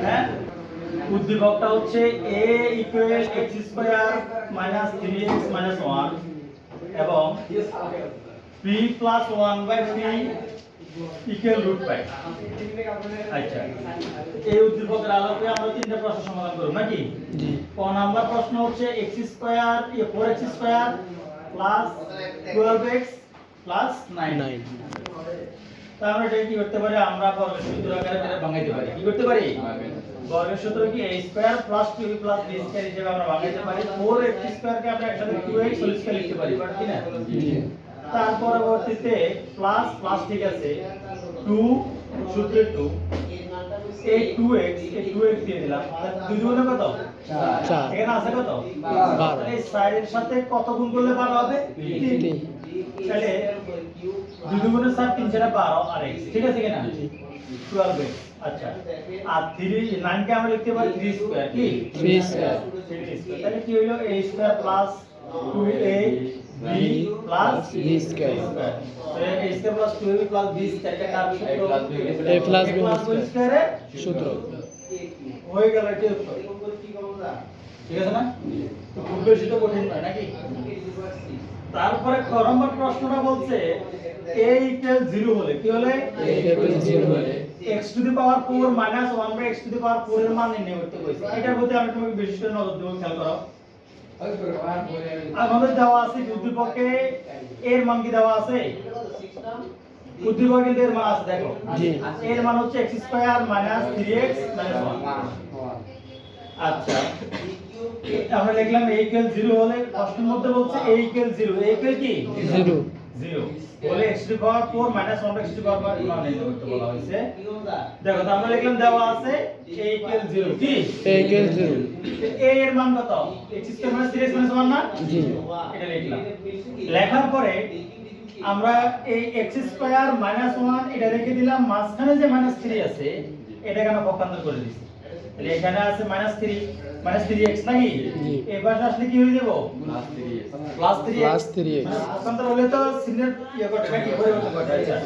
হ্যাঁ, উদ্দীপকটা হচ্ছে a equal x square minus 3x minus 1 এবং p plus 1 by 3 equal root pi. আচ্ছা, এই উদ্দীপকের আলোকে আমরা তিনটা প্রশ্ন সমাধান করব নাকি? জি। ক নাম্বার প্রশ্ন হচ্ছে x square 4x square plus 12x plus 9। তা আমরা এটা কি করতে পারি? আমরা বর্গের সূত্র আকারে এটা ভাঙাইতে পারি। কি করতে পারি? বর্গের সূত্র কি a square plus 2b plus b square হিসেবে আমরা ভাঙাইতে পারি। 4x স্কয়ার কে আমরা একসাথে 2x হোল স্কয়ার লিখতে পারি, পারি কি না? জি। তার পরবর্তীতে প্লাস প্লাস ঠিক আছে 2 সূত্রে 2 এই 2x দিয়ে দিলাম। দুই দুগুণে কত? 4। এখানে আছে কত? 12। এই 4 এর সাথে কত গুণ করলে 12 হবে? 3। তাহলে দুই দুগুণে 4 3 4 12 আর x, ঠিক আছে কিনা? 12x। আচ্ছা, আর 3 9 কে আমরা লিখতে পারি 3 স্কয়ার। কি 3 স্কয়ার? তাহলে কি হলো? a square plus 2a b plus b square. তাহলে a square plus 2ab plus b square কে কার সূত্র? a প্লাস b স্কয়ারের সূত্র। হয়ে গেল এটি উত্তর। ঠিক আছে না? তো খুব বেশি তো কঠিন নয় নাকি? তারপরে খ নম্বর প্রশ্নটা বলছে a ইকুয়াল 0 হলে কি হলে? a ইকুয়াল 0 হলে x to the power 4 minus 1 by x to the power 4 এর মান নির্ণয় করতে কইছে। এটার প্রতি আমি তোমাকে বিশেষ করে নজর দেব, খেয়াল করো। আমাদের দেওয়া আছে উদ্দীপকে এর মান কি দেওয়া আছে? উদ্দীপকে এর মান আছে, দেখো। জি। এর মান হচ্ছে x square minus 3x minus 1। আচ্ছা, আমরা লিখলাম a ইকুয়াল 0 হলে প্রশ্নের মধ্যে বলছে a ইকুয়াল 0। a ইকুয়াল কি? 0 বলে x to the power 4 minus 1 by x to the power 4 মান নির্ণয় করতে বলা হয়েছে। দেখো, তো আমরা লিখলাম দেওয়া আছে a ইকুয়াল 0। কি a ইকুয়াল 0? a এর মান কত? x square minus 3x minus 1 না? জি। এটা লিখলাম। লেখার পরে আমরা এই x স্কয়ার মাইনাস 1 এটা রেখে দিলাম, মাঝখানে যে মাইনাস 3 আছে এটাকে আমরা পক্ষান্তর করে দিছি। তাহলে এখানে আছে মাইনাস 3x নাকি? এবার আসলে কি হয়ে যাব? Plus 3x। পক্ষান্তর হলে তো চিহ্নের ইয়ে করতে নাকি পরিবর্তন করতে। আচ্ছা,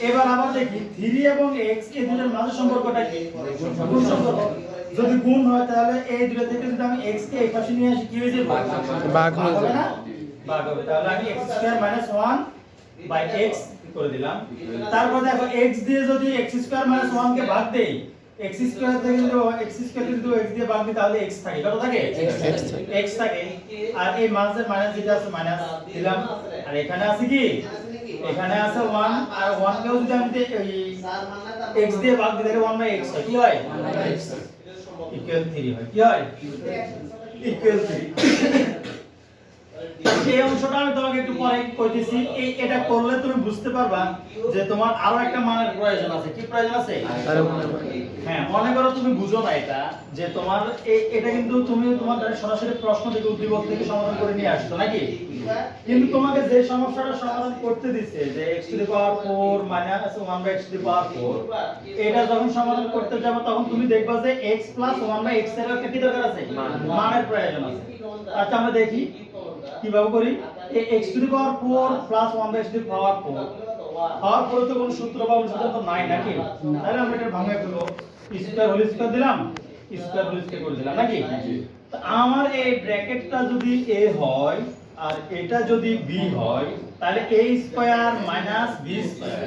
এবার আবার দেখি 3 এবং x এই দুটোর মাঝের সম্পর্কটা কি? গুণ সম্পর্ক। যদি গুণ হয় তাহলে এই দুটো থেকে যদি আমি x কে এই পাশে নিয়ে আসি কি হয়ে যাবে? ভাগ হয়ে যাবে না? ভাগ হবে। তাহলে আমি x square minus 1 by x করে দিলাম। তারপর দেখো x দিয়ে যদি x স্কয়ার মাইনাস 1 কে ভাগ দেই, x স্কয়ার থেকে যদি x স্কয়ার যদি x দিয়ে ভাগ দিই তাহলে x থাকে। কত থাকে? x থাকে। আর এই মাঝের মাইনাস যেটা আছে মাইনাস দিলাম। আর এখানে আছে কি? এখানে আছে 1। আর 1 কেও যদি আমি x দিয়ে ভাগ দিই তাহলে 1 বাই x হয়। কি হয়? 1 বাই x ইকুয়াল 3 হয়। কি হয়? ইকুয়াল 3। এই অংশটা আমি তোমাকে একটু পরে কইতেছি। এটা করলে তুমি বুঝতে পারবা যে তোমার আরো একটা মানের প্রয়োজন আছে। কি প্রয়োজন আছে? হ্যাঁ, মনে করো তুমি বুঝো না এটা, যে তোমার এটা কিন্তু তুমি তোমার দ্বারা সরাসরি প্রশ্ন থেকে উদ্দীপক থেকে সমাধান করে নিয়ে আসছো নাকি? কিন্তু তোমাকে যে সমস্যাটা সমাধান করতে দিছে যে x to the power 4 minus 1 by x to the power 4, এটা যখন সমাধান করতে যাবে তখন তুমি দেখবা যে x প্লাস 1 বাই x এর একটা কি দরকার আছে? মানের প্রয়োজন আছে। আচ্ছা, আমরা দেখি কিভাবে করি। x to the power 4 plus 1 by x to the power 4 power 4 তো কোনো সূত্র বা অনুসারে তো নাই নাকি? তাহলে আমরা এটা ভাঙাই ফেলবো। স্কয়ার হোল স্কয়ার দিলাম, স্কয়ার হোল স্কয়ার করে দিলাম নাকি? তো আমার এই ব্র্যাকেটটা যদি a হয় আর এটা যদি b হয় তাহলে a square minus b square.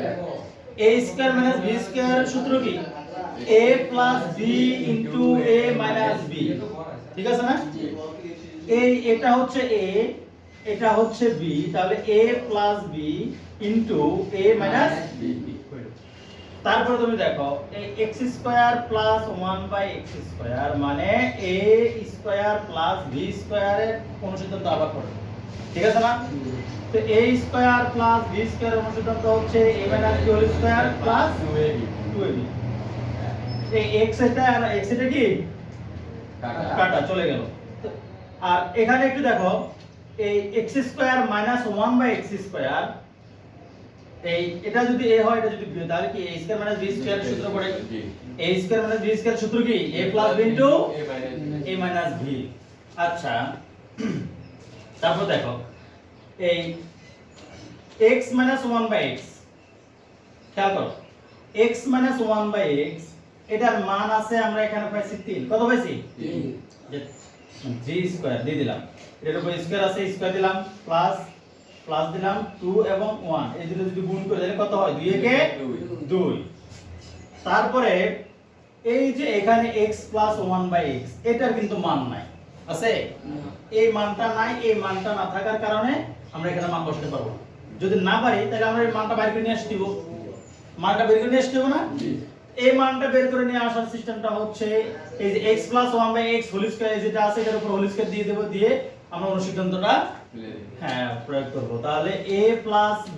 a square minus b square সূত্র কি? a plus b into a minus b। ঠিক আছে না? এটা হচ্ছে a, এটা হচ্ছে b, তাহলে a plus b into a minus b। তারপরে তুমি দেখো এই x square plus 1 by x square মানে a স্কয়ার প্লাস b স্কয়ারের অনুসিদ্ধান্ত আবার করো। ঠিক আছে না? তো a স্কয়ার প্লাস b স্কয়ারের অনুসিদ্ধান্ত হচ্ছে a minus b whole square plus 2ab। এই x এটা আর x এটা কি কাটা চলে গেল। আর এখানে একটু দেখো এই x square minus 1 by x square, এই এটা যদি a হয় এটা যদি b হয় তাহলে কি a square minus b square সূত্র পড়ে কি? a square minus b square সূত্র কি? a plus b into a minus b। আচ্ছা, তারপর দেখো এই x মাইনাস 1 বাই x, খেয়াল করো x মাইনাস 1 বাই x এটার মান আছে আমরা এখানে পাইছি 3 কত পাইছি 3 যে 3 স্কয়ার দিয়ে দিলাম এর উপর স্কয়ার আছে স্কয়ার দিলাম প্লাস প্লাস দিলাম 2 এবং 1 এই দুটো যদি গুণ করে তাহলে কত হয় 2 একে 2 তারপরে এই যে এখানে x 1/x এটার কিন্তু মান নাই আছে এই মানটা নাই এই মানটা না থাকার কারণে আমরা এখানে মান বসাতে পারবো না যদি না পারি তাহলে আমরা এই মানটা বাইরে করে নিয়ে আসতে হবে মানটা বের করে নিয়ে আসতে হবে না এই মানটা বের করে নিয়ে আসার সিস্টেমটা হচ্ছে এই যে x 1/x হোল স্কয়ার যেটা আছে এটার উপর হোল স্কয়ার দিয়ে দেব দিয়ে আমরা অনুসিদ্ধান্তটা হ্যাঁ প্রয়োগ করব তাহলে a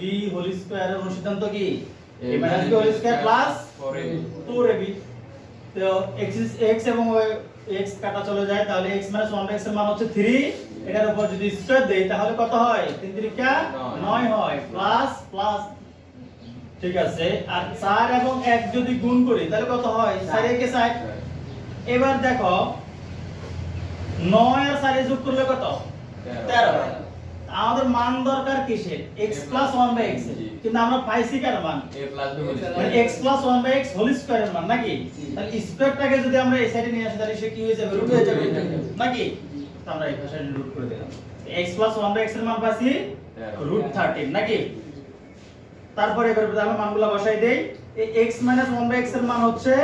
b হোল স্কয়ারের অনুসিদ্ধান্ত কি a b whole square 4ab তো x এবং x কাটা চলে যায় তাহলে x 1/x এর মান হচ্ছে 3 এটার উপর যদি স্কয়ার দেই তাহলে কত হয় 3 3 9 হয় প্লাস প্লাস ঠিক আছে আর 4 এবং 1 যদি গুণ করি তাহলে কত হয় 4 একে 4 এবার দেখো 9 আর 4 যোগ করলে কত 13 আমাদের মান দরকার কিসের x 1/x কিন্তু আমরা পাইছি কার মান মানে x 1/x হোল স্কয়ারের মান নাকি তাহলে স্কয়ারটাকে যদি আমরা এই সাইডে নিয়ে আসি তাহলে সে কি হয়ে যাবে রুট হয়ে যাবে নাকি আমরা এই পাশে রুট করে দিলাম x 1/x এর মান পাইছি √13 নাকি তারপরে এবার আমরা মানগুলো বসাই দেই এই x 1/x এর মান হচ্ছে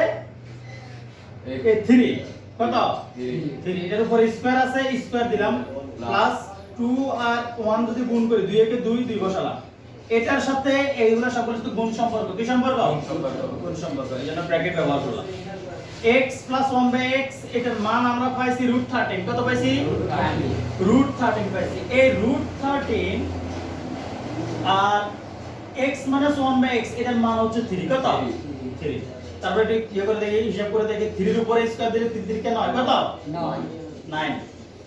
এই 3 কত 3 এর উপর স্কয়ার আছে স্কয়ার দিলাম প্লাস 2 আর 1 যদি গুণ করি 2 একে 2 2 বসালাম এটার সাথে এইগুলো সবগুলো তো গুণ সম্পর্ক কি সম্পর্ক গুণ সম্পর্ক এইজন্য ব্র্যাকেট ব্যবহার করলাম x 1/x এটার মান আমরা পাইছি √13 কত পাইছি √13 পাইছি এই √13 আর x 1/x এটার মান হচ্ছে 3 কত 3 তারপরে এটা ইয়ে করে দেখি হিসাব করে দেখি 3 এর উপরে স্কয়ার দিলে 3 3 কে 9 কত 9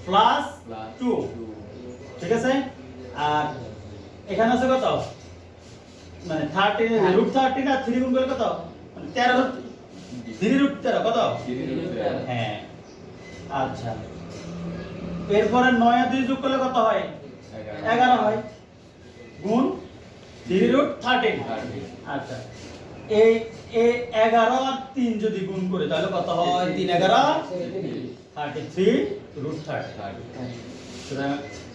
প্লাস 2 ঠিক আছে আর এখানে আছে কত মানে 13 √13 আর 3 গুণ করলে কত মানে 13 3 কত হ্যাঁ আচ্ছা এরপরে 9 আর 2 যোগ করলে কত হয় 11 হয় গুণ 3√13 আচ্ছা এই 11 আর 3 যদি গুণ করে তাহলে কত হয় 3 11 33√13 সুতরাং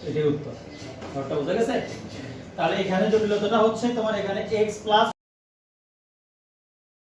এটাই উত্তর উত্তরটা বুঝা গেছে তাহলে এখানে জটিলতাটা হচ্ছে তোমার এখানে x